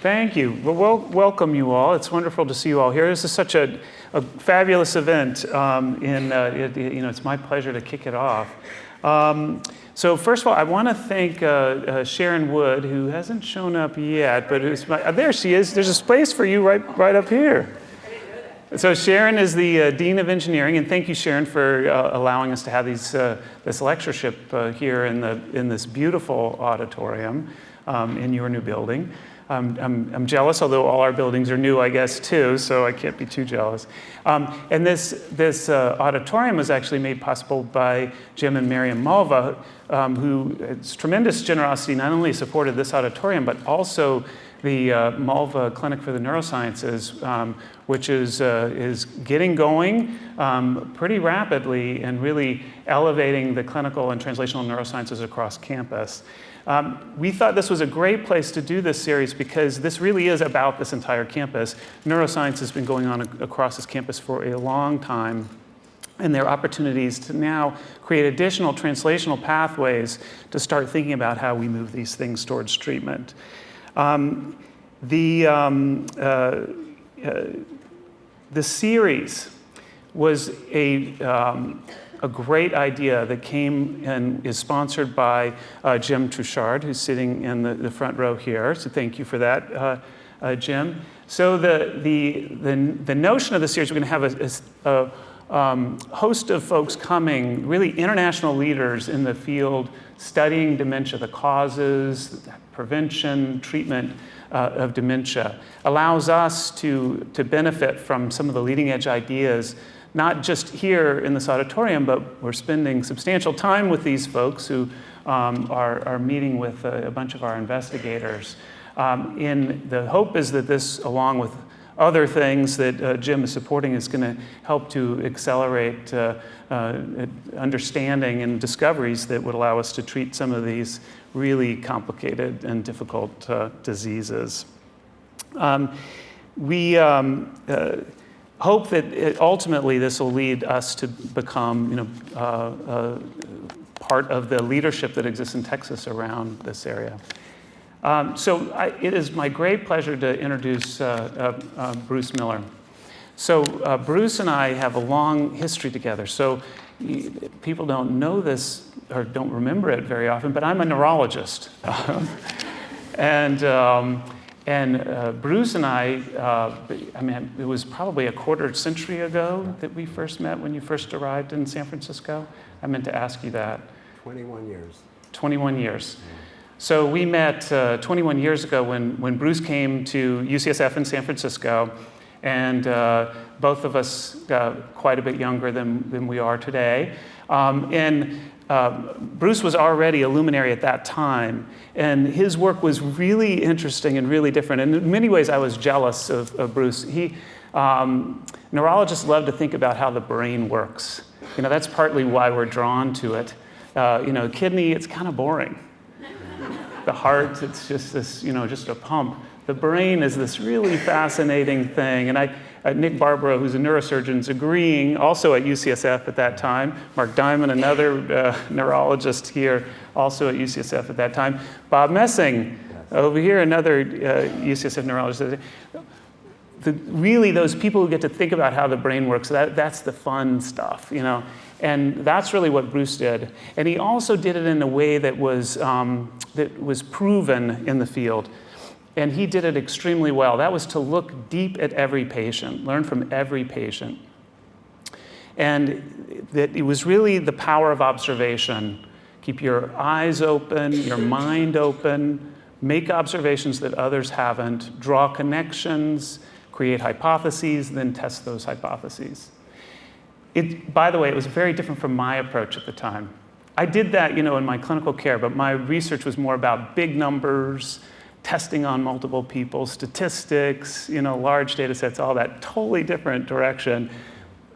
Thank you. Well, welcome you all. It's wonderful to see you all here. This is such a fabulous event, it's my pleasure to kick it off. So first of all, I want to thank Sharon Wood, who hasn't shown up yet, but there she is. There's a space for you right up here. So Sharon is the Dean of Engineering, and thank you, Sharon, for allowing us to have this lectureship here in this beautiful auditorium in your new building. I'm jealous, although all our buildings are new, I guess, too, so I can't be too jealous. And this auditorium was actually made possible by Jim and Miriam Mulva, who, it's tremendous generosity, not only supported this auditorium, but also the Mulva Clinic for the Neurosciences, which is getting going pretty rapidly and really elevating the clinical and translational neurosciences across campus. We thought this was a great place to do this series because this really is about this entire campus. Neuroscience has been going on across this campus for a long time, and there are opportunities to now create additional translational pathways to start thinking about how we move these things towards treatment. The series was a great idea that came and is sponsored by Jim Trouchard, who's sitting in the front row here. So thank you for that, Jim. So the notion of the series, we're going to have a host of folks coming, really international leaders in the field studying dementia, the causes, prevention, treatment of dementia, allows us to benefit from some of the leading edge ideas, not just here in this auditorium, but we're spending substantial time with these folks who are meeting with a bunch of our investigators. The hope is that this, along with other things that Jim is supporting, is going to help to accelerate understanding and discoveries that would allow us to treat some of these really complicated and difficult diseases. We hope that ultimately this will lead us to become part of the leadership that exists in Texas around this area. It is my great pleasure to introduce Bruce Miller. So Bruce and I have a long history together. So people don't know this or don't remember it very often, but I'm a neurologist. And Bruce and I mean, it was probably a quarter century ago that we first met when you first arrived in San Francisco. I meant to ask you that. 21 years. 21 years. So we met 21 years ago when Bruce came to UCSF in San Francisco, and both of us quite a bit younger than we are today. Bruce was already a luminary at that time, and his work was really interesting and really different. And in many ways, I was jealous of Bruce. Neurologists love to think about how the brain works. That's partly why we're drawn to it. Kidney, it's kind of boring. The heart, it's just this, just a pump. The brain is this really fascinating thing. And Nick Barbaro, who's a neurosurgeon, is agreeing, also at UCSF at that time. Mark Diamond, another neurologist here, also at UCSF at that time. Bob Messing, over here, another UCSF neurologist. Really, those people who get to think about how the brain works, that's the fun stuff, And that's really what Bruce did. And he also did it in a way that was proven in the field. And he did it extremely well. That was to look deep at every patient, learn from every patient. And that it was really the power of observation. Keep your eyes open, your mind open, make observations that others haven't, draw connections, create hypotheses, then test those hypotheses. By the way, it was very different from my approach at the time. I did that, in my clinical care, but my research was more about big numbers, testing on multiple people, statistics, large data sets, all that, totally different direction.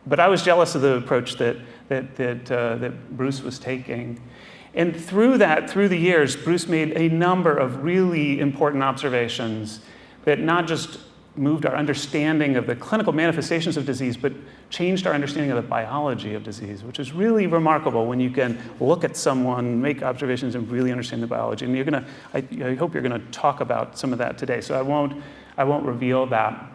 But I was jealous of the approach that Bruce was taking. And through the years, Bruce made a number of really important observations that not just moved our understanding of the clinical manifestations of disease, but changed our understanding of the biology of disease, which is really remarkable when you can look at someone, make observations, and really understand the biology. And I hope you're gonna talk about some of that today, so I won't reveal that.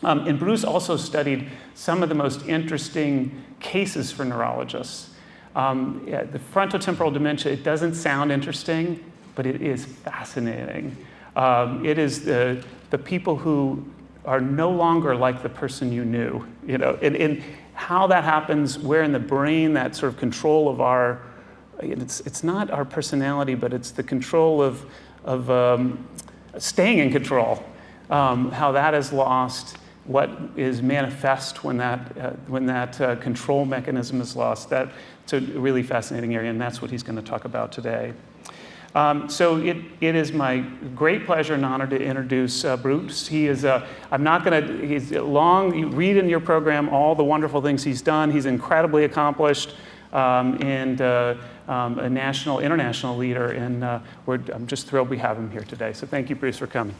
And Bruce also studied some of the most interesting cases for neurologists. The frontotemporal dementia, it doesn't sound interesting, but it is fascinating. It is the people who are no longer like the person you knew, and how that happens, where in the brain that sort of control of our, it's not our personality, but it's the control of staying in control, how that is lost, what is manifest when that control mechanism is lost. It's a really fascinating area, and that's what he's going to talk about today. So it is my great pleasure and honor to introduce Bruce. He is, he's long, you read in your program all the wonderful things he's done. He's incredibly accomplished and a national, international leader, and I'm just thrilled we have him here today. So thank you, Bruce, for coming.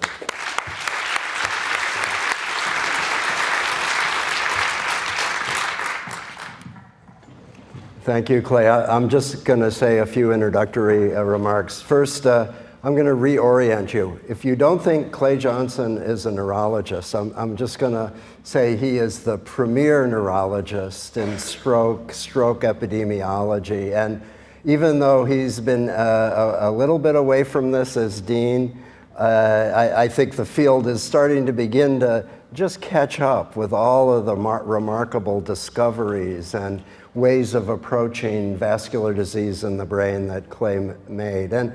Thank you, Clay. I'm just going to say a few introductory remarks. First, I'm going to reorient you. If you don't think Clay Johnson is a neurologist, I'm just going to say he is the premier neurologist in stroke epidemiology. And even though he's been a little bit away from this as dean, I think the field is starting to begin to just catch up with all of the remarkable discoveries and ways of approaching vascular disease in the brain that Clay made. And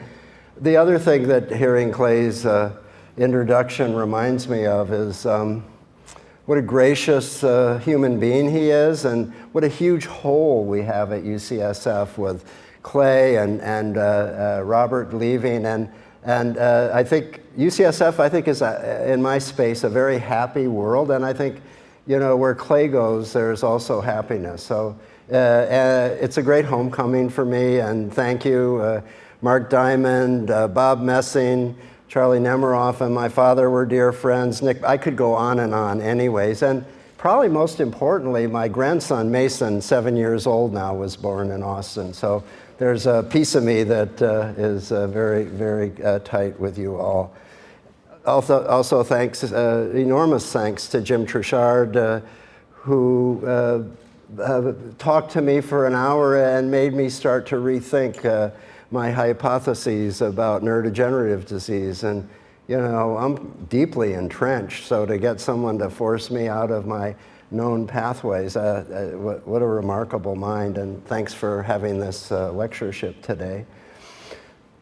the other thing that hearing Clay's introduction reminds me of is what a gracious human being he is, and what a huge hole we have at UCSF with Clay and Robert leaving. And I think UCSF, is, in my space, a very happy world. And I think, where Clay goes, there's also happiness. So it's a great homecoming for me, and thank you. Mark Diamond, Bob Messing, Charlie Nemiroff, and my father were dear friends. Nick, I could go on and on anyways. And probably most importantly, my grandson, Mason, 7 years old now, was born in Austin. So there's a piece of me that is very, very tight with you all. Also thanks, enormous thanks to Jim Truchard, who talked to me for an hour and made me start to rethink my hypotheses about neurodegenerative disease. And I'm deeply entrenched, so to get someone to force me out of my known pathways, what a remarkable mind, and thanks for having this lectureship today.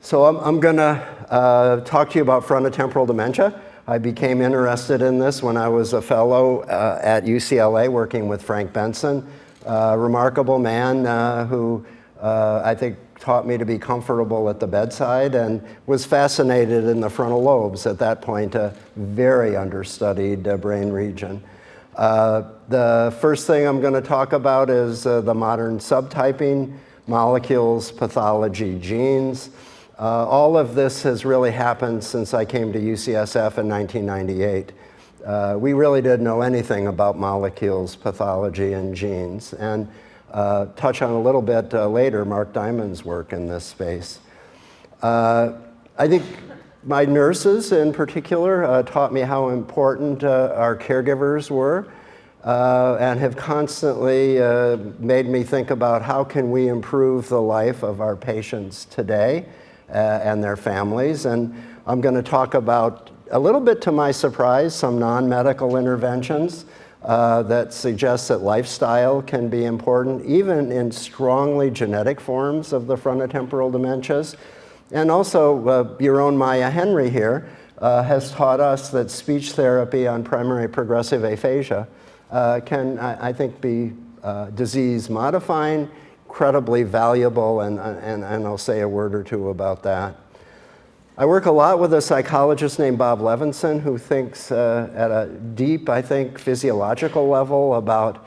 So I'm going to talk to you about frontotemporal dementia. I became interested in this when I was a fellow at UCLA working with Frank Benson, a remarkable man who I think taught me to be comfortable at the bedside and was fascinated in the frontal lobes, at that point a very understudied brain region. The first thing I'm going to talk about is the modern subtyping, molecules, pathology, genes. All of this has really happened since I came to UCSF in 1998. We really didn't know anything about molecules, pathology, and genes, and touch on a little bit later Mark Diamond's work in this space. I think my nurses in particular taught me how important our caregivers were and have constantly made me think about how can we improve the life of our patients today and their families. And I'm going to talk about, a little bit to my surprise, some non-medical interventions that suggest that lifestyle can be important, even in strongly genetic forms of the frontotemporal dementias. And also, your own Maya Henry here has taught us that speech therapy on primary progressive aphasia can, I think, be disease modifying, incredibly valuable, and I'll say a word or two about that. I work a lot with a psychologist named Bob Levinson, who thinks at a deep, I think, physiological level about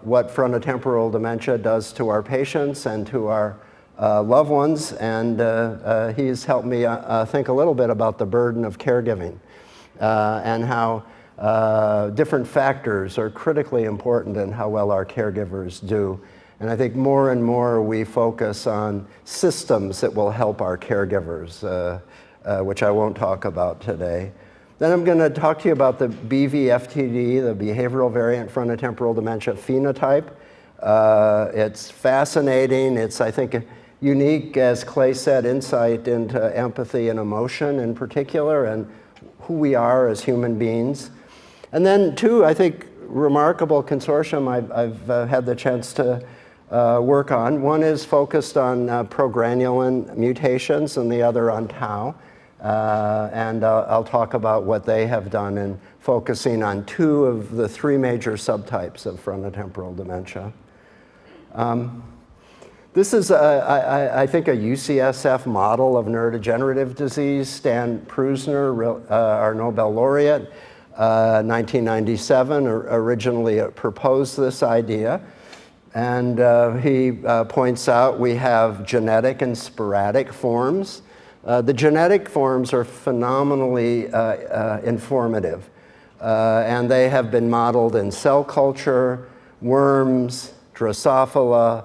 what frontotemporal dementia does to our patients and to our loved ones, and he's helped me think a little bit about the burden of caregiving. and how different factors are critically important in how well our caregivers do. And I think more and more we focus on systems that will help our caregivers, which I won't talk about today. Then I'm going to talk to you about the BVFTD, the behavioral variant frontotemporal dementia phenotype. It's fascinating. It's, I think, unique, as Clay said, insight into empathy and emotion in particular, and who we are as human beings. And then two, I think, remarkable consortium I've had the chance to work on. One is focused on progranulin mutations and the other on tau. And I'll talk about what they have done in focusing on two of the three major subtypes of frontotemporal dementia. This is, I think, a UCSF model of neurodegenerative disease. Stan Prusner, our Nobel laureate, 1997, originally proposed this idea. And he points out we have genetic and sporadic forms. The genetic forms are phenomenally informative. And they have been modeled in cell culture, worms, Drosophila,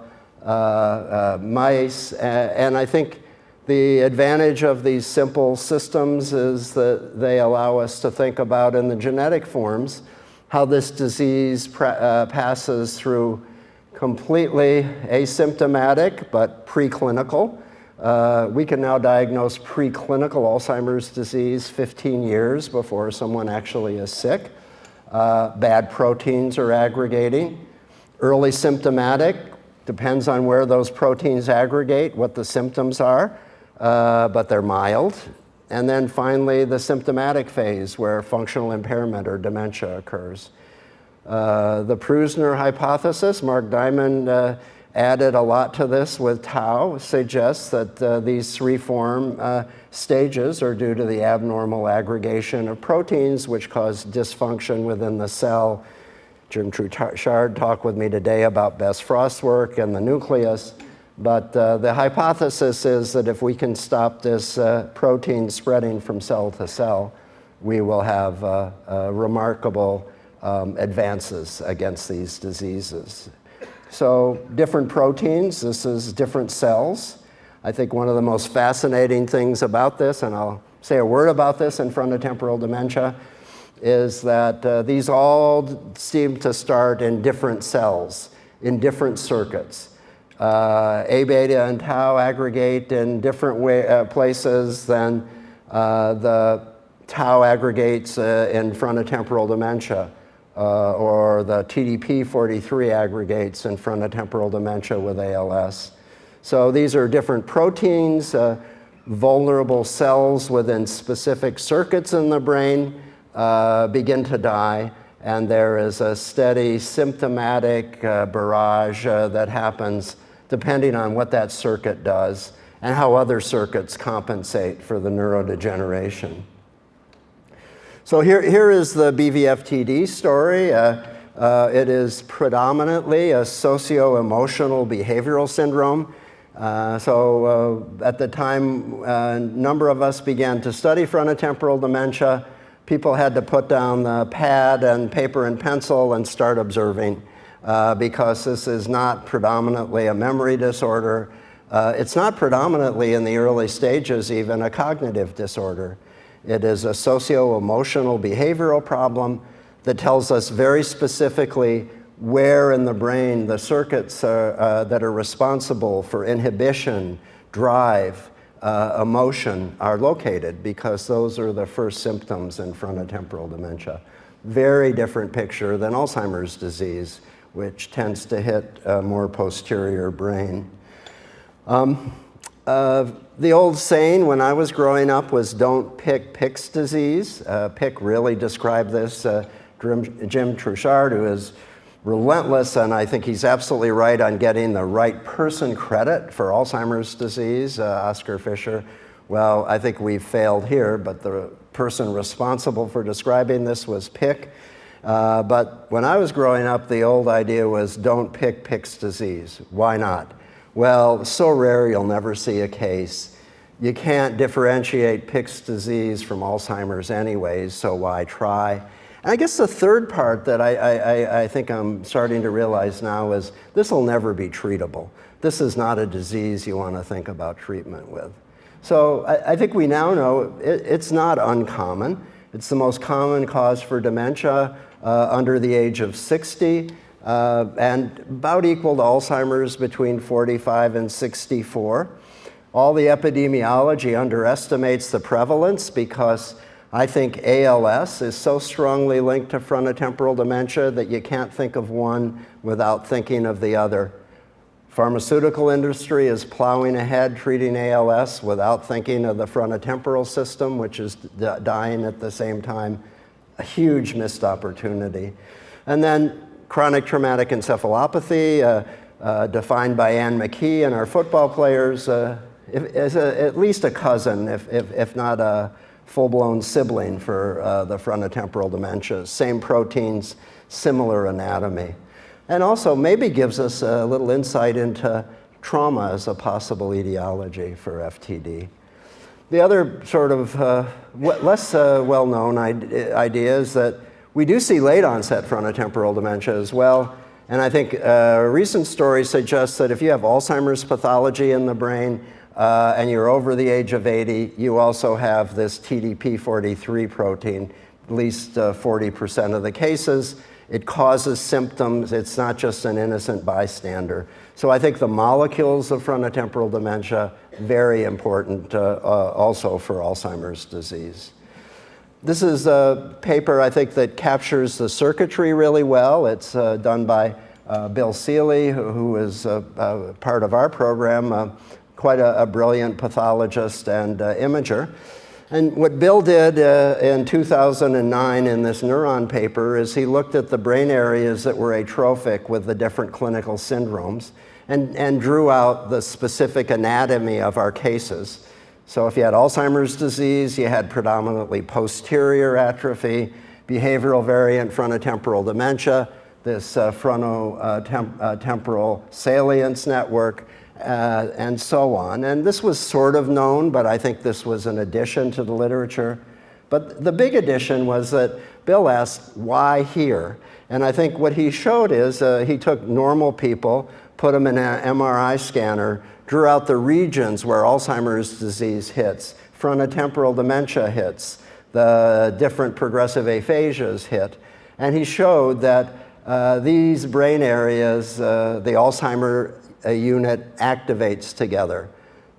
mice. And I think the advantage of these simple systems is that they allow us to think about in the genetic forms how this disease passes through completely asymptomatic but preclinical. We can now diagnose preclinical Alzheimer's disease 15 years before someone actually is sick. Bad proteins are aggregating. Early symptomatic, depends on where those proteins aggregate, what the symptoms are, but they're mild. And then finally, the symptomatic phase where functional impairment or dementia occurs. The Prusner hypothesis, Mark Diamond added a lot to this with tau, suggests that these three form stages are due to the abnormal aggregation of proteins which cause dysfunction within the cell. Jim Trouchard talked with me today about Best-Frost's work and the nucleus, but the hypothesis is that if we can stop this protein spreading from cell to cell, we will have remarkable advances against these diseases. So different proteins, this is different cells. I think one of the most fascinating things about this, and I'll say a word about this in frontotemporal dementia, is that these all seem to start in different cells, in different circuits. A beta and tau aggregate in different places than the tau aggregates in frontotemporal dementia. Or the TDP43 aggregates in frontotemporal dementia with ALS. So these are different proteins, vulnerable cells within specific circuits in the brain begin to die, and there is a steady symptomatic barrage that happens depending on what that circuit does and how other circuits compensate for the neurodegeneration. So here is the BVFTD story. It is predominantly a socio-emotional behavioral syndrome. At the time, a number of us began to study frontotemporal dementia. People had to put down the pad and paper and pencil and start observing because this is not predominantly a memory disorder. It's not predominantly in the early stages even a cognitive disorder. It is a socio-emotional behavioral problem that tells us very specifically where in the brain the circuits that are responsible for inhibition, drive, emotion are located, because those are the first symptoms in frontotemporal dementia. Very different picture than Alzheimer's disease, which tends to hit a more posterior brain. The old saying when I was growing up was don't pick Pick's disease. Pick really described this. Jim Trouchard, who is relentless, and I think he's absolutely right on getting the right person credit for Alzheimer's disease, Oskar Fischer. Well, I think we've failed here, but the person responsible for describing this was Pick. But when I was growing up, the old idea was don't pick Pick's disease. Why not? Well, so rare you'll never see a case. You can't differentiate Pick's disease from Alzheimer's anyways, so why try? And I guess the third part that I think I'm starting to realize now is this will never be treatable. This is not a disease you want to think about treatment with. So I think we now know it's not uncommon. It's the most common cause for dementia under the age of 60, and about equal to Alzheimer's between 45 and 64. All the epidemiology underestimates the prevalence because I think ALS is so strongly linked to frontotemporal dementia that you can't think of one without thinking of the other. Pharmaceutical industry is plowing ahead treating ALS without thinking of the frontotemporal system, which is dying at the same time. A huge missed opportunity. And then chronic traumatic encephalopathy, defined by Ann McKee and our football players, is at least a cousin, if not a full-blown sibling for the frontotemporal dementia. Same proteins, similar anatomy. And also maybe gives us a little insight into trauma as a possible etiology for FTD. The other sort of less well-known idea is that we do see late onset frontotemporal dementia as well. And I think a recent story suggests that if you have Alzheimer's pathology in the brain and you're over the age of 80, you also have this TDP43 protein, at least 40% of the cases. It causes symptoms. It's not just an innocent bystander. So I think the molecules of frontotemporal dementia, very important also for Alzheimer's disease. This is a paper, I think, that captures the circuitry really well. It's done by Bill Seeley, who is part of our program, quite a brilliant pathologist and imager. And what Bill did in 2009 in this neuron paper is he looked at the brain areas that were atrophic with the different clinical syndromes and drew out the specific anatomy of our cases. So if you had Alzheimer's disease, you had predominantly posterior atrophy, behavioral variant frontotemporal dementia, this frontotemporal salience network, and so on. And this was sort of known, but I think this was an addition to the literature. But the big addition was that Bill asked, why here? And I think what he showed is he took normal people, put them in an MRI scanner, drew out the regions where Alzheimer's disease hits, frontotemporal dementia hits, the different progressive aphasias hit. And he showed that these brain areas, the Alzheimer unit activates together.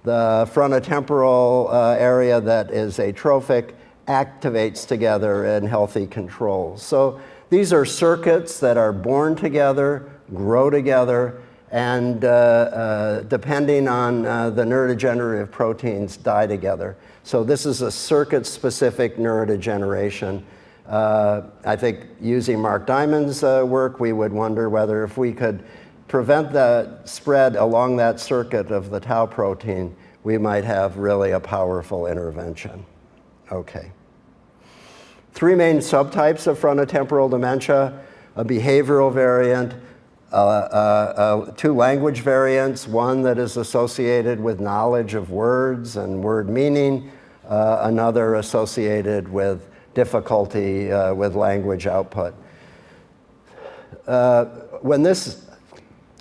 The frontotemporal area that is atrophic activates together in healthy controls. So these are circuits that are born together, grow together, and depending on the neurodegenerative proteins, die together. So this is a circuit-specific neurodegeneration. I think using Mark Diamond's work, we would wonder whether if we could prevent the spread along that circuit of the tau protein, we might have really a powerful intervention. Okay. Three main subtypes of frontotemporal dementia: a behavioral variant, two language variants, one that is associated with knowledge of words and word meaning, another associated with difficulty with language output. When this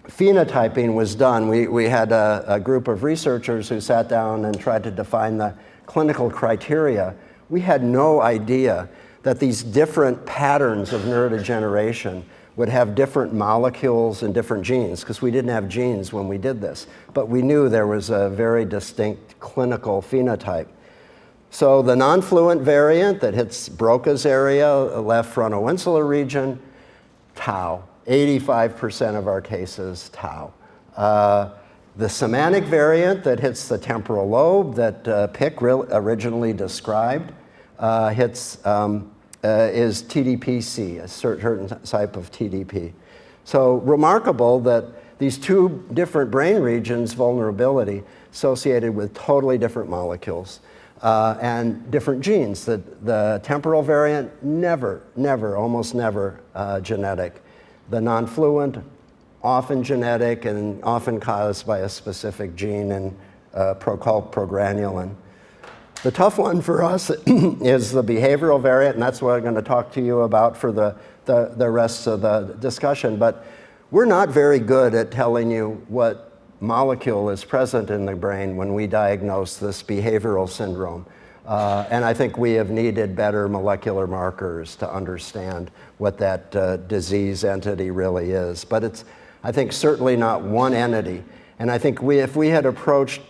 phenotyping was done, we had a group of researchers who sat down and tried to define the clinical criteria. We had no idea that these different patterns of neurodegeneration would have different molecules and different genes, because we didn't have genes when we did this. But we knew there was a very distinct clinical phenotype. So the non-fluent variant that hits Broca's area, left frontoinsular region, tau. 85% of our cases, tau. The semantic variant that hits the temporal lobe that Pick originally described is TDPC, a certain type of TDP. So remarkable that these two different brain regions, vulnerability, associated with totally different molecules and different genes. The temporal variant, almost never genetic. The non-fluent, often genetic and often caused by a specific gene in called progranulin. The tough one for us is the behavioral variant, and that's what I'm going to talk to you about for the rest of the discussion. But we're not very good at telling you what molecule is present in the brain when we diagnose this behavioral syndrome. And I think we have needed better molecular markers to understand what that disease entity really is. But it's, I think, certainly not one entity. And I think if we had approached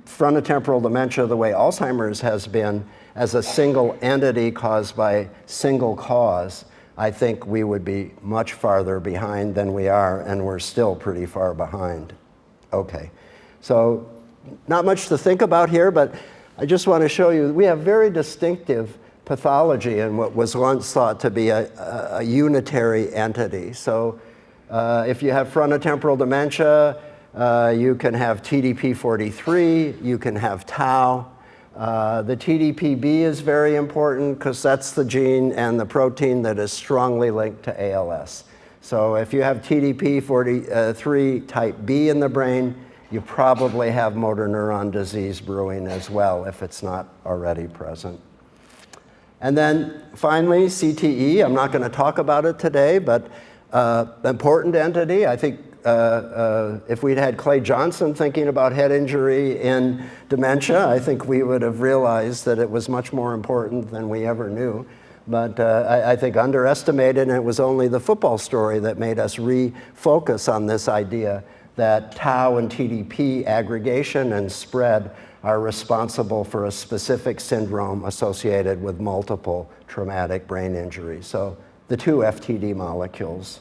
frontotemporal dementia the way Alzheimer's has been, as a single entity caused by single cause, I think we would be much farther behind than we are, and we're still pretty far behind. Okay, so not much to think about here, but I just want to show you, we have very distinctive pathology in what was once thought to be a unitary entity. So if you have frontotemporal dementia, you can have TDP43, you can have tau. The TDPB is very important because that's the gene and the protein that is strongly linked to ALS. So if you have TDP43 type B in the brain, you probably have motor neuron disease brewing as well if it's not already present. And then finally, CTE. I'm not going to talk about it today, but important entity. I think if we'd had Clay Johnson thinking about head injury in dementia, I think we would have realized that it was much more important than we ever knew. But I think underestimated, and it was only the football story that made us refocus on this idea that tau and TDP aggregation and spread are responsible for a specific syndrome associated with multiple traumatic brain injuries. So the two FTD molecules.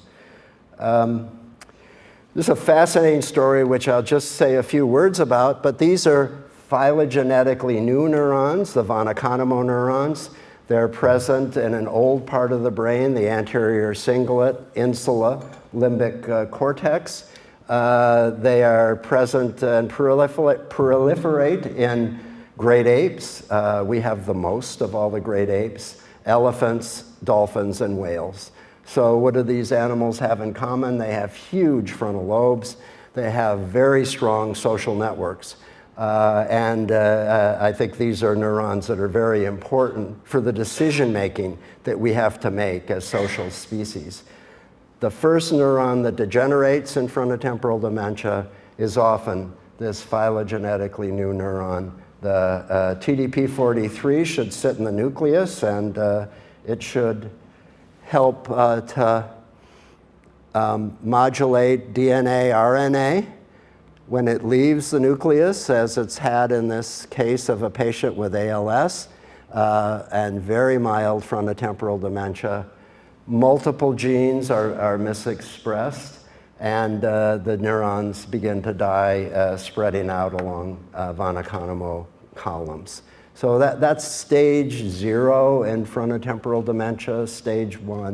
This is a fascinating story, which I'll just say a few words about, but these are phylogenetically new neurons, the von Economo neurons. They're present in an old part of the brain, the anterior cingulate, insula, limbic cortex. They are present and proliferate in great apes. We have the most of all the great apes, elephants, dolphins, and whales. So what do these animals have in common? They have huge frontal lobes. They have very strong social networks. I think these are neurons that are very important for the decision-making that we have to make as social species. The first neuron that degenerates in frontotemporal dementia is often this phylogenetically new neuron. The TDP43 should sit in the nucleus, and it should help to modulate DNA, RNA when it leaves the nucleus, as it's had in this case of a patient with ALS and very mild frontotemporal dementia. Multiple genes are misexpressed, and the neurons begin to die, spreading out along von Economo columns. So that's stage 0 in frontotemporal dementia, stage 1,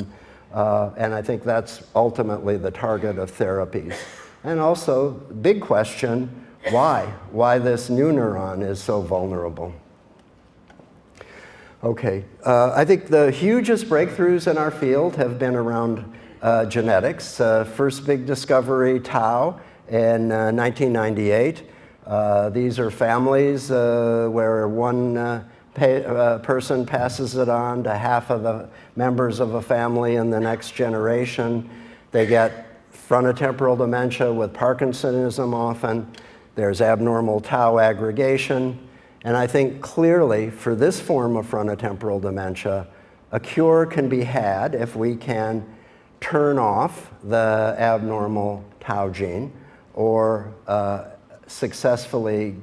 and I think that's ultimately the target of therapies. And also, big question, why? Why this new neuron is so vulnerable? Okay, I think the hugest breakthroughs in our field have been around genetics. First big discovery, tau, in 1998. These are families where one person passes it on to half of the members of a family in the next generation. They get frontotemporal dementia with Parkinsonism often. There's abnormal tau aggregation. And I think clearly for this form of frontotemporal dementia, a cure can be had if we can turn off the abnormal tau gene or successfully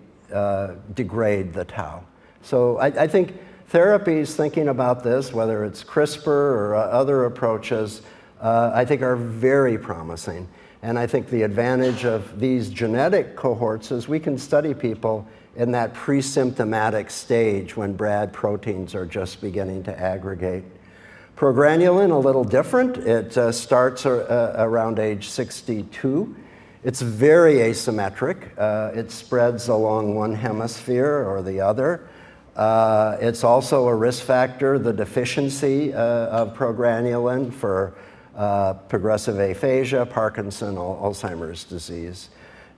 degrade the tau. So I think therapies thinking about this, whether it's CRISPR or other approaches, I think are very promising. And I think the advantage of these genetic cohorts is we can study people in that pre-symptomatic stage when BRAD proteins are just beginning to aggregate. Progranulin, a little different. It starts around age 62. It's very asymmetric. It spreads along one hemisphere or the other. It's also a risk factor, the deficiency of progranulin for progressive aphasia, Parkinson, Alzheimer's disease.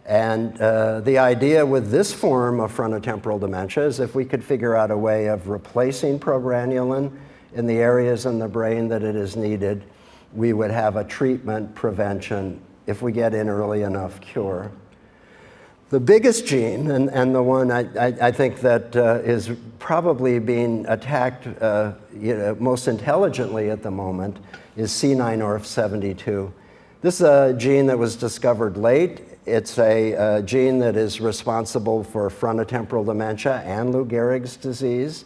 And the idea with this form of frontotemporal dementia is if we could figure out a way of replacing progranulin in the areas in the brain that it is needed, we would have a treatment prevention, if we get in early enough, cure. The biggest gene, and the one I think that is probably being attacked most intelligently at the moment, is C9orf72. This is a gene that was discovered late. It's a gene that is responsible for frontotemporal dementia and Lou Gehrig's disease.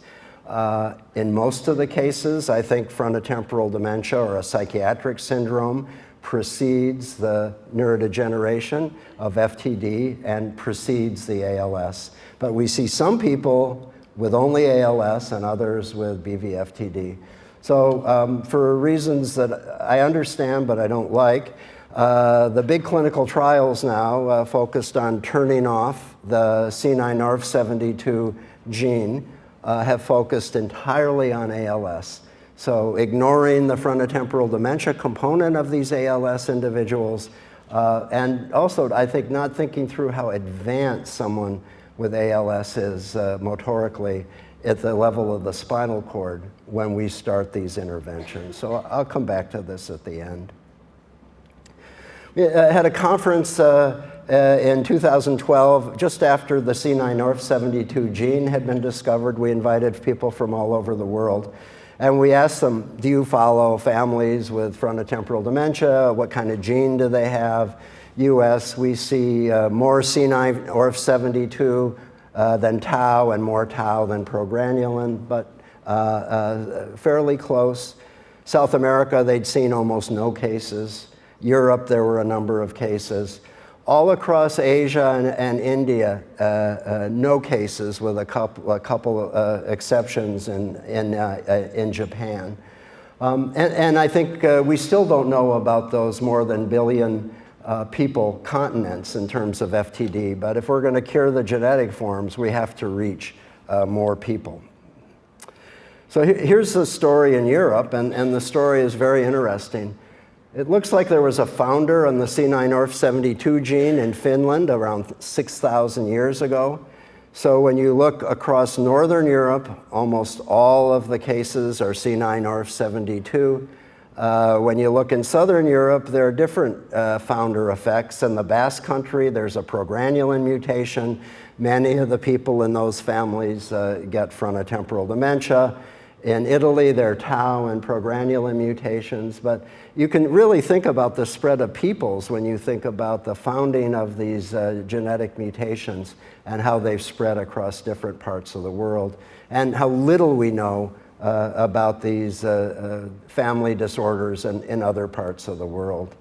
In most of the cases, I think frontotemporal dementia or a psychiatric syndrome precedes the neurodegeneration of FTD and precedes the ALS. But we see some people with only ALS and others with BVFTD. So for reasons that I understand but I don't like, the big clinical trials now focused on turning off the C9orf72 gene have focused entirely on ALS. So ignoring the frontotemporal dementia component of these ALS individuals, and also I think not thinking through how advanced someone with ALS is motorically at the level of the spinal cord when we start these interventions. So I'll come back to this at the end. We had a conference in 2012, just after the C9orf72 gene had been discovered. We invited people from all over the world. And we asked them, do you follow families with frontotemporal dementia? What kind of gene do they have? US, we see more C9orf72 than tau and more tau than progranulin, but fairly close. South America, they'd seen almost no cases. Europe, there were a number of cases. All across Asia and India, no cases, with a couple exceptions in Japan. And I think we still don't know about those more than billion people continents in terms of FTD, but if we're going to cure the genetic forms, we have to reach more people. So here's the story in Europe, and the story is very interesting. It looks like there was a founder on the C9orf72 gene in Finland around 6,000 years ago. So when you look across Northern Europe, almost all of the cases are C9orf72. When you look in Southern Europe, there are different founder effects. In the Basque Country, there's a progranulin mutation. Many of the people in those families get frontotemporal dementia. In Italy, there are tau and progranulin mutations, but you can really think about the spread of peoples when you think about the founding of these genetic mutations and how they've spread across different parts of the world, and how little we know about these family disorders in other parts of the world.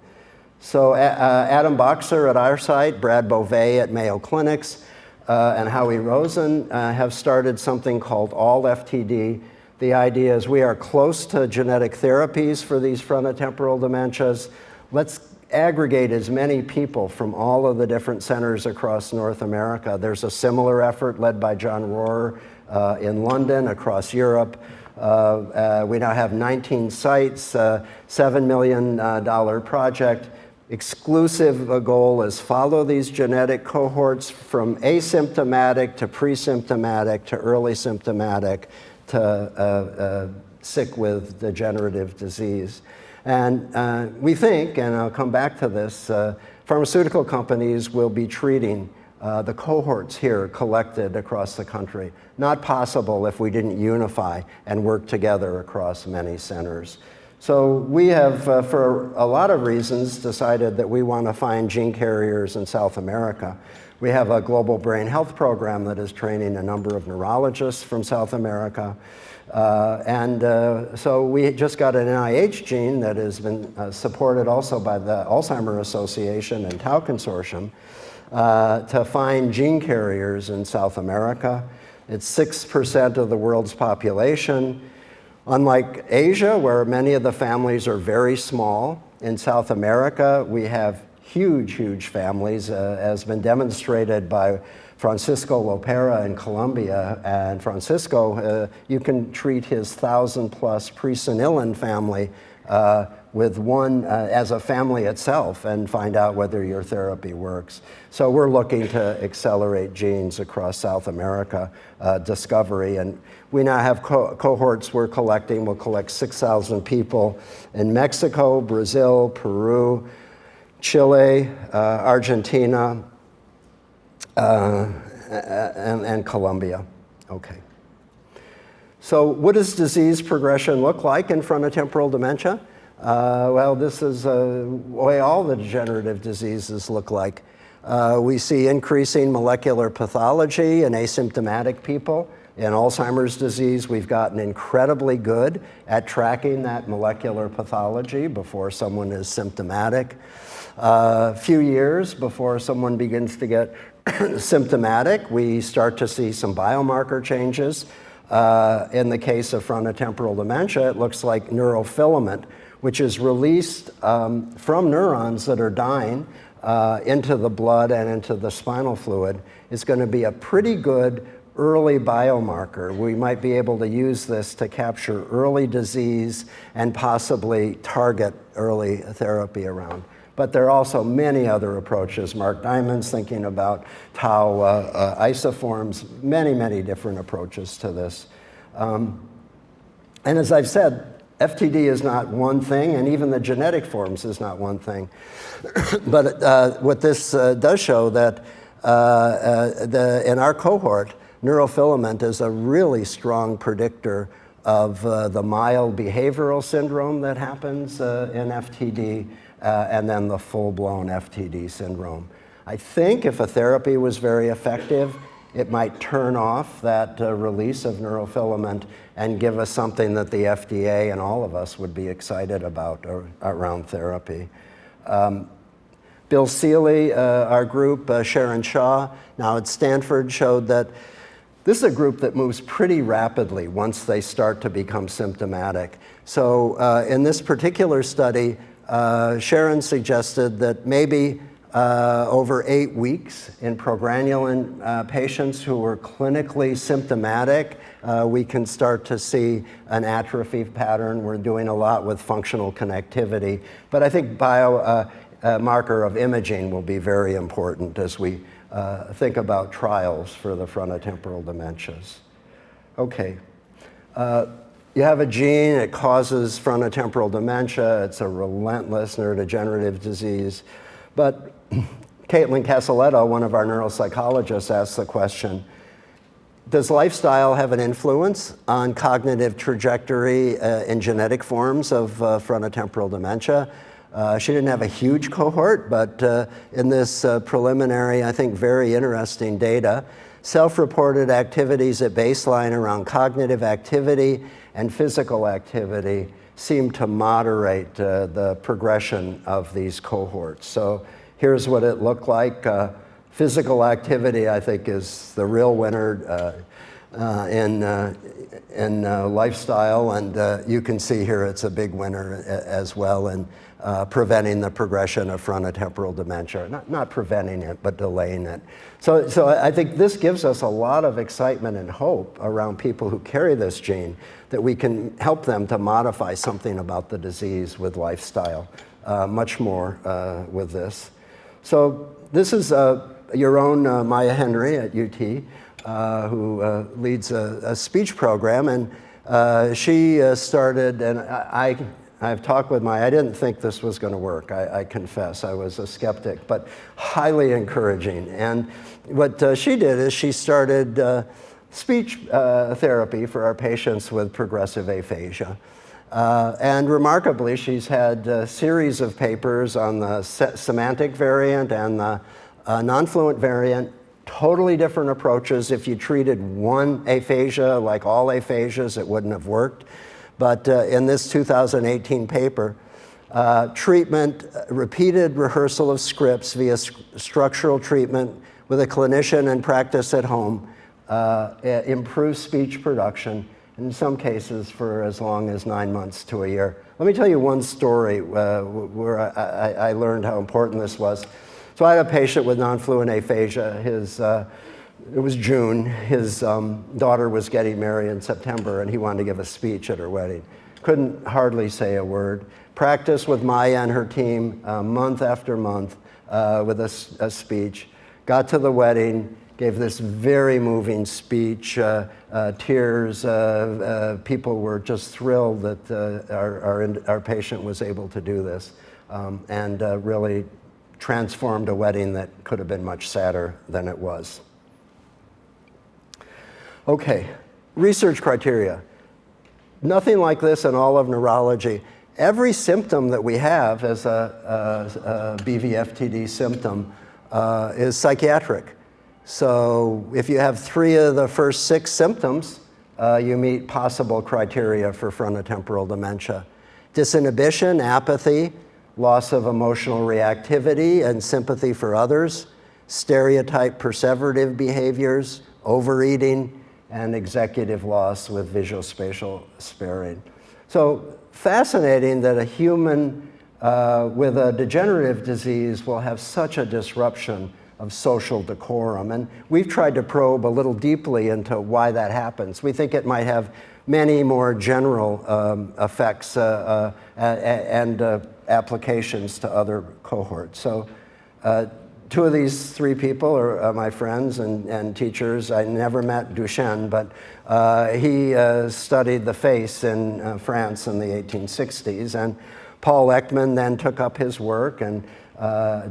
So Adam Boxer at our site, Brad Beauvais at Mayo Clinics, and Howie Rosen have started something called All FTD. The idea is we are close to genetic therapies for these frontotemporal dementias. Let's aggregate as many people from all of the different centers across North America. There's a similar effort led by John Rohrer in London, across Europe. We now have 19 sites, $7 million project. Exclusive goal is follow these genetic cohorts from asymptomatic to pre-symptomatic to early symptomatic to sick with degenerative disease. And we think, and I'll come back to this, pharmaceutical companies will be treating the cohorts here collected across the country. Not possible if we didn't unify and work together across many centers. So we have, for a lot of reasons, decided that we want to find gene carriers in South America. We have a global brain health program that is training a number of neurologists from South America. So we just got an NIH gene that has been supported also by the Alzheimer's Association and Tau Consortium to find gene carriers in South America. It's 6% of the world's population. Unlike Asia, where many of the families are very small, in South America, we have huge, huge families, as been demonstrated by Francisco Lopera in Colombia. And Francisco, you can treat his 1,000+ presenilin family with one as a family itself and find out whether your therapy works. So we're looking to accelerate genes across South America discovery, and we now have cohorts we're collecting. We'll collect 6,000 people in Mexico, Brazil, Peru, Chile, Argentina, and Colombia. Okay. So what does disease progression look like in frontotemporal dementia? Well, this is the way all the degenerative diseases look like. We see increasing molecular pathology in asymptomatic people. In Alzheimer's disease, we've gotten incredibly good at tracking that molecular pathology before someone is symptomatic. A few years before someone begins to get symptomatic, we start to see some biomarker changes. In the case of frontotemporal dementia, it looks like neurofilament, which is released from neurons that are dying into the blood and into the spinal fluid, is going to be a pretty good early biomarker. We might be able to use this to capture early disease and possibly target early therapy around. But there are also many other approaches. Mark Diamond's thinking about tau isoforms, many different approaches to this. And as I've said, FTD is not one thing, and even the genetic forms is not one thing. But what this does show that in our cohort, neurofilament is a really strong predictor of the mild behavioral syndrome that happens in FTD, and then the full-blown FTD syndrome. I think if a therapy was very effective, it might turn off that release of neurofilament and give us something that the FDA and all of us would be excited about around therapy. Bill Seeley, our group, Sharon Shaw, now at Stanford, showed that this is a group that moves pretty rapidly once they start to become symptomatic. So in this particular study, Sharon suggested that maybe over 8 weeks in progranulin patients who were clinically symptomatic, we can start to see an atrophy pattern. We're doing a lot with functional connectivity, but I think biomarker of imaging will be very important as we think about trials for the frontotemporal dementias. Okay. You have a gene, it causes frontotemporal dementia. It's a relentless neurodegenerative disease. But Caitlin Casaletto, one of our neuropsychologists, asked the question, does lifestyle have an influence on cognitive trajectory in genetic forms of frontotemporal dementia? She didn't have a huge cohort, but in this preliminary, I think, very interesting data, self-reported activities at baseline around cognitive activity and physical activity seem to moderate the progression of these cohorts. So here's what it looked like. Physical activity, I think, is the real winner in lifestyle, and you can see here it's a big winner as well in preventing the progression of frontotemporal dementia. Not preventing it, but delaying it. So I think this gives us a lot of excitement and hope around people who carry this gene, that we can help them to modify something about the disease with lifestyle, much more with this. So this is your own Maya Henry at UT, who leads a speech program, and she started, and I've talked with Maya. I didn't think this was going to work. I confess, I was a skeptic, but highly encouraging. And what she did is she started speech therapy for our patients with progressive aphasia. And remarkably, she's had a series of papers on the semantic variant and the non-fluent variant, totally different approaches. If you treated one aphasia like all aphasias, it wouldn't have worked. But in this 2018 paper, treatment, repeated rehearsal of scripts via structural treatment with a clinician and practice at home improves speech production, in some cases for as long as 9 months to a year. Let me tell you one story where I learned how important this was. So I had a patient with non-fluent aphasia. It was June. His daughter was getting married in September, and he wanted to give a speech at her wedding. couldn't hardly say a word. Practiced with Maya and her team month after month with a speech. Got to the wedding, gave this very moving speech, tears. People were just thrilled that our patient was able to do this, and really transformed a wedding that could have been much sadder than it was. Okay, research criteria. Nothing like this in all of neurology. Every symptom that we have as a BVFTD symptom is psychiatric. So if you have 3 of the first 6 symptoms, you meet possible criteria for frontotemporal dementia. Disinhibition, apathy, loss of emotional reactivity and sympathy for others, stereotype perseverative behaviors, overeating, and executive loss with visuospatial sparing. So fascinating that a human with a degenerative disease will have such a disruption of social decorum. And we've tried to probe a little deeply into why that happens. We think it might have many more general effects and applications to other cohorts. So 2 of these 3 people are my friends and teachers. I never met Duchenne, but he studied the face in France in the 1860s. And Paul Ekman then took up his work and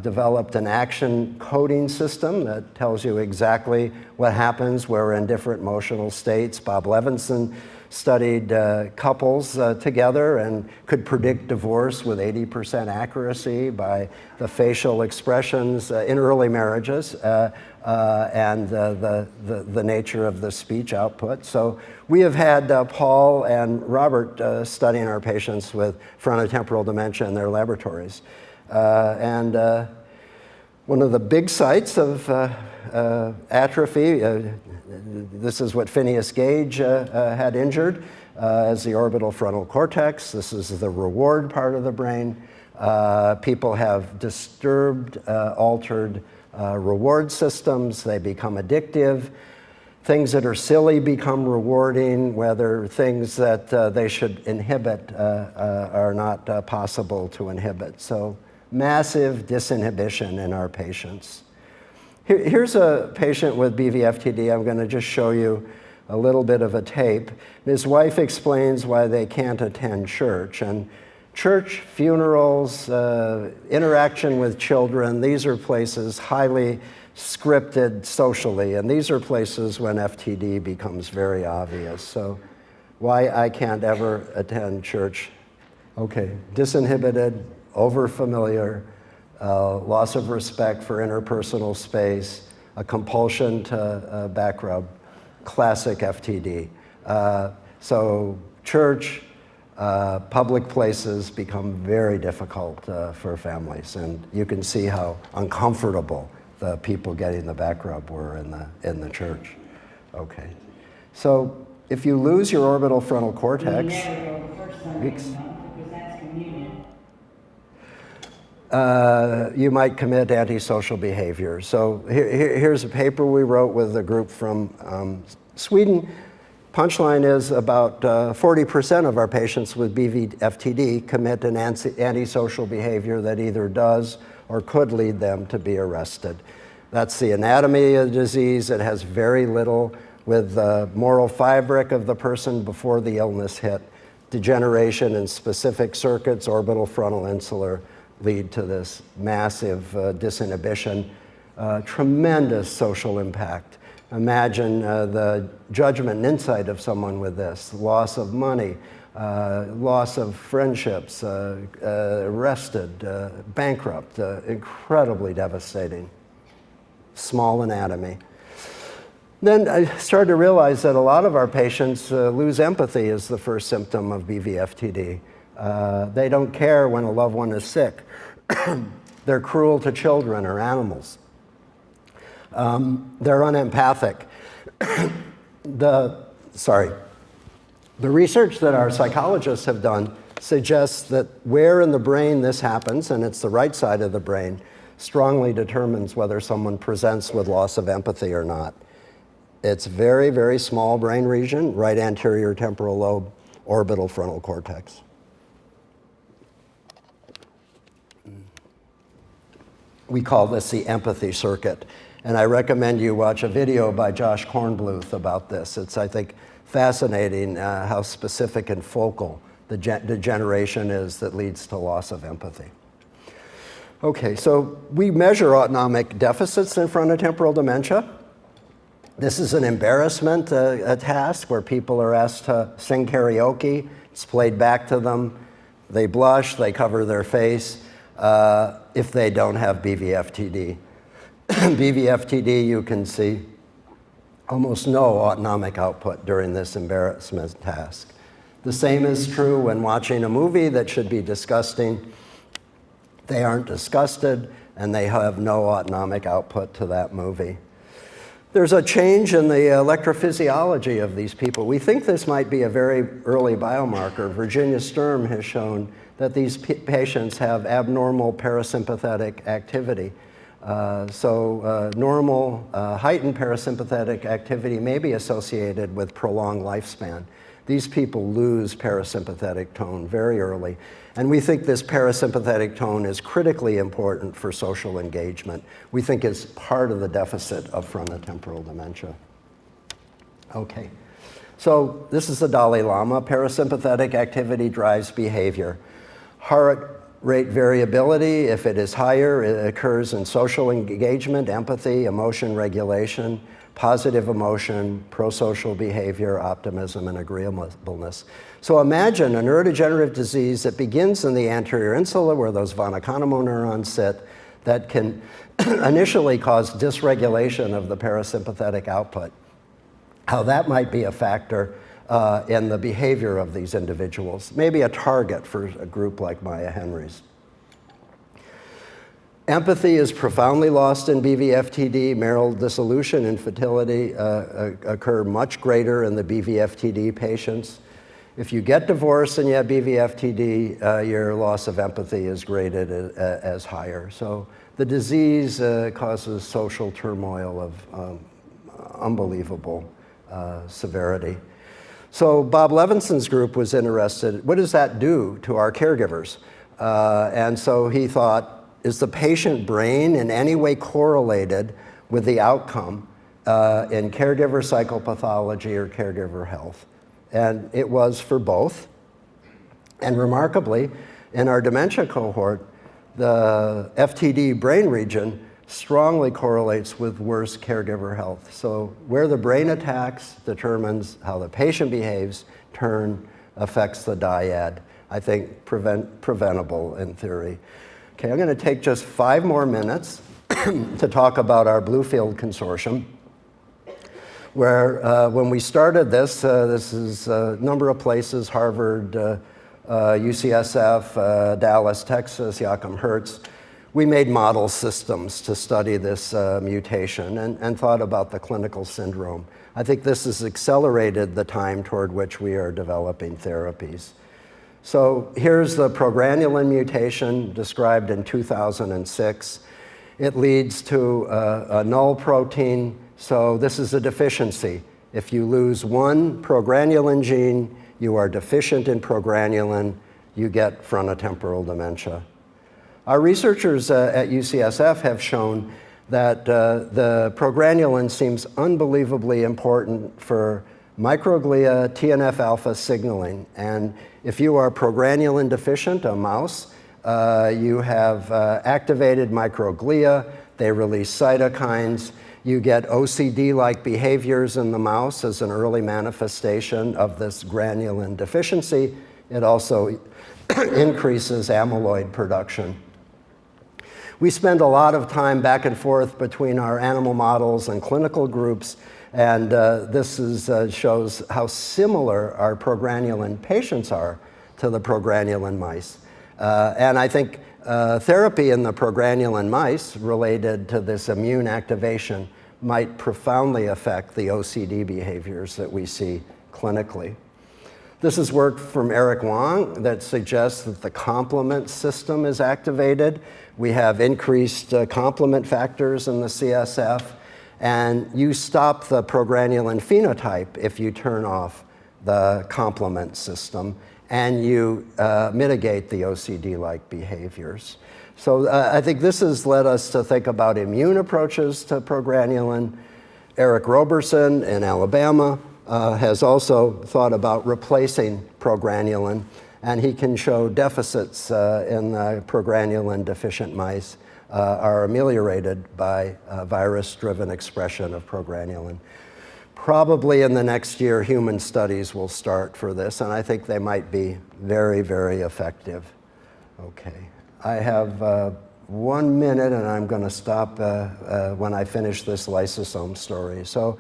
developed an action coding system that tells you exactly what happens. We're in different emotional states. Bob Levinson studied couples together and could predict divorce with 80% accuracy by the facial expressions in early marriages and the nature of the speech output. So we have had Paul and Robert studying our patients with frontotemporal dementia in their laboratories. And one of the big sites of atrophy, this is what Phineas Gage had injured as the orbital frontal cortex. This is the reward part of the brain. People have disturbed, altered reward systems. They become addictive. Things that are silly become rewarding, whether things that they should inhibit are not possible to inhibit. So massive disinhibition in our patients. Here's a patient with BVFTD. I'm going to just show you a little bit of a tape. His wife explains why they can't attend church. And church, funerals, interaction with children, these are places highly scripted socially. And these are places when FTD becomes very obvious. So why I can't ever attend church. Okay, disinhibited, overfamiliar, loss of respect for interpersonal space, a compulsion to back rub, classic FTD. So church, public places become very difficult for families, and you can see how uncomfortable the people getting the back rub were in the church. Okay, so if you lose your orbital frontal cortex, you might commit antisocial behavior. So here's a paper we wrote with a group from Sweden. Punchline is about 40% of our patients with BVFTD commit an antisocial behavior that either does or could lead them to be arrested. That's the anatomy of the disease. It has very little with the moral fabric of the person before the illness hit. Degeneration in specific circuits, orbital frontal insular, lead to this massive disinhibition, tremendous social impact. Imagine the judgment and insight of someone with this, loss of money, loss of friendships, arrested, bankrupt, incredibly devastating. Small anatomy. Then I started to realize that a lot of our patients lose empathy as the first symptom of BVFTD. They don't care when a loved one is sick. They're cruel to children or animals. They're unempathic. The research that our psychologists have done suggests that where in the brain this happens, and it's the right side of the brain, strongly determines whether someone presents with loss of empathy or not. It's very, very small brain region, right anterior temporal lobe, orbital frontal cortex. We call this the empathy circuit. And I recommend you watch a video by Josh Kornbluth about this. It's, I think, fascinating how specific and focal the degeneration is that leads to loss of empathy. Okay, so we measure autonomic deficits in frontotemporal dementia. This is an embarrassment a task where people are asked to sing karaoke. It's played back to them. They blush, they cover their face if they don't have BVFTD. BVFTD, you can see almost no autonomic output during this embarrassment task. The same is true when watching a movie that should be disgusting. They aren't disgusted, and they have no autonomic output to that movie. There's a change in the electrophysiology of these people. We think this might be a very early biomarker. Virginia Sturm has shown that these patients have abnormal parasympathetic activity. Normal heightened parasympathetic activity may be associated with prolonged lifespan. These people lose parasympathetic tone very early. And we think this parasympathetic tone is critically important for social engagement. We think it's part of the deficit of frontotemporal dementia. Okay, so this is the Dalai Lama. Parasympathetic activity drives behavior. Heart rate variability, if it is higher, it occurs in social engagement, empathy, emotion regulation, positive emotion, prosocial behavior, optimism, and agreeableness. So imagine a neurodegenerative disease that begins in the anterior insula where those von Economo neurons sit that can initially cause dysregulation of the parasympathetic output. How that might be a factor in the behavior of these individuals, maybe a target for a group like Maya Henry's. Empathy is profoundly lost in BVFTD. Marital dissolution and fertility occur much greater in the BVFTD patients. If you get divorced and you have BVFTD, your loss of empathy is graded as higher. So the disease causes social turmoil of unbelievable severity. So Bob Levinson's group was interested, what does that do to our caregivers? And so he thought, is the patient brain in any way correlated with the outcome in caregiver psychopathology or caregiver health? And it was for both. And remarkably, in our dementia cohort, the FTD brain region strongly correlates with worse caregiver health. So where the brain attacks determines how the patient behaves, turn affects the dyad. I think preventable in theory. Okay, I'm going to take just 5 more minutes to talk about our Bluefield Consortium, where when we started this, this is a number of places, Harvard, UCSF, Dallas, Texas, Joachim Hertz. We made model systems to study this mutation and thought about the clinical syndrome. I think this has accelerated the time toward which we are developing therapies. So here's the progranulin mutation described in 2006. It leads to a null protein, so this is a deficiency. If you lose one progranulin gene, you are deficient in progranulin, you get frontotemporal dementia. Our researchers at UCSF have shown that the progranulin seems unbelievably important for microglia TNF-alpha signaling. And if you are progranulin deficient, a mouse, you have activated microglia, they release cytokines, you get OCD-like behaviors in the mouse as an early manifestation of this granulin deficiency. It also increases amyloid production. We spend a lot of time back and forth between our animal models and clinical groups, and this shows how similar our progranulin patients are to the progranulin mice. And I think therapy in the progranulin mice related to this immune activation might profoundly affect the OCD behaviors that we see clinically. This is work from Eric Wong that suggests that the complement system is activated. We have increased complement factors in the CSF, and you stop the progranulin phenotype if you turn off the complement system, and you mitigate the OCD-like behaviors. So I think this has led us to think about immune approaches to progranulin. Eric Roberson in Alabama has also thought about replacing progranulin, and he can show deficits in progranulin deficient mice are ameliorated by virus-driven expression of progranulin. Probably in the next year, human studies will start for this, and I think they might be very, very effective. Okay, I have 1 minute, and I'm going to stop when I finish this lysosome story. So,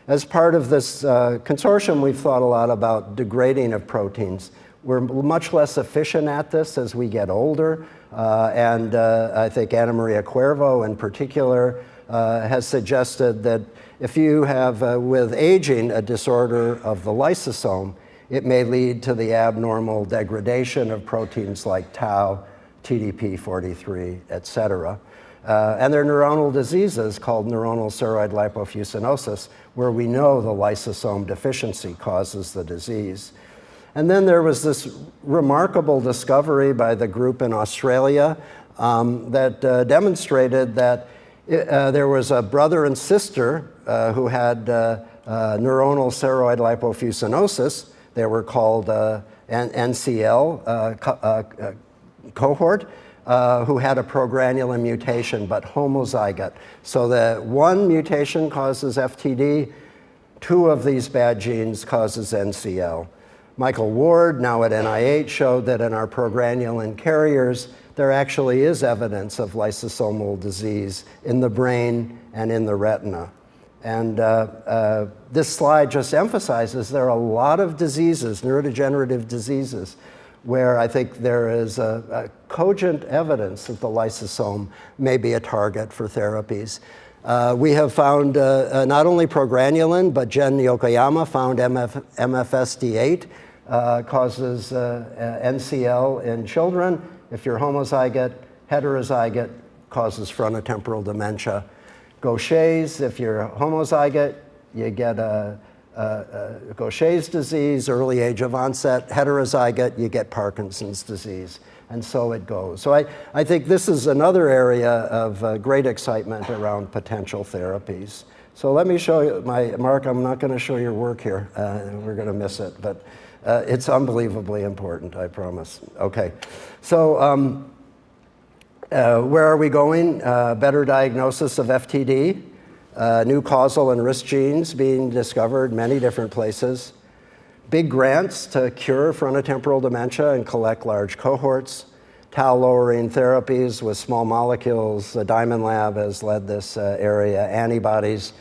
as part of this consortium, we've thought a lot about degrading of proteins. We're much less efficient at this as we get older, and I think Anna Maria Cuervo in particular has suggested that if you have, with aging, a disorder of the lysosome, it may lead to the abnormal degradation of proteins like tau, TDP43, et cetera. And there are neuronal diseases called neuronal ceroid lipofuscinosis, where we know the lysosome deficiency causes the disease. And then there was this remarkable discovery by the group in Australia that demonstrated that there was a brother and sister who had neuronal ceroid lipofuscinosis. They were called NCL cohort, who had a progranulin mutation, but homozygote. So the one mutation causes FTD, 2 of these bad genes causes NCL. Michael Ward, now at NIH, showed that in our progranulin carriers, there actually is evidence of lysosomal disease in the brain and in the retina. And this slide just emphasizes there are a lot of diseases, neurodegenerative diseases, where I think there is a cogent evidence that the lysosome may be a target for therapies. We have found not only progranulin, but Jen Yokoyama found MFSD8 causes NCL in children. If you're homozygote, heterozygote causes frontotemporal dementia. Gaucher's, if you're homozygote, you get Gaucher's disease, early age of onset. Heterozygote, you get Parkinson's disease. And so it goes. So I think this is another area of great excitement around potential therapies. So let me show you Mark, I'm not going to show your work here. We're going to miss it, but it's unbelievably important, I promise. Okay, so where are we going? Better diagnosis of FTD, new causal and risk genes being discovered many different places, big grants to cure frontotemporal dementia and collect large cohorts, tau-lowering therapies with small molecules. The Diamond Lab has led this area, antibodies.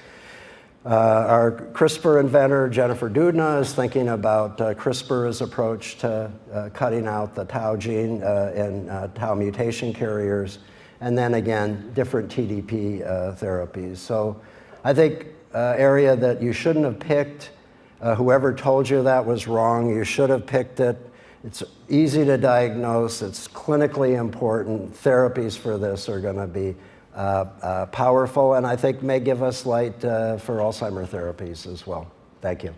Our CRISPR inventor, Jennifer Doudna, is thinking about CRISPR's approach to cutting out the tau gene in tau mutation carriers, and then again, different TDP therapies. So I think area that you shouldn't have picked, whoever told you that was wrong, you should have picked it. It's easy to diagnose, it's clinically important. Therapies for this are gonna be powerful, and I think may give us light for Alzheimer's therapies as well. Thank you.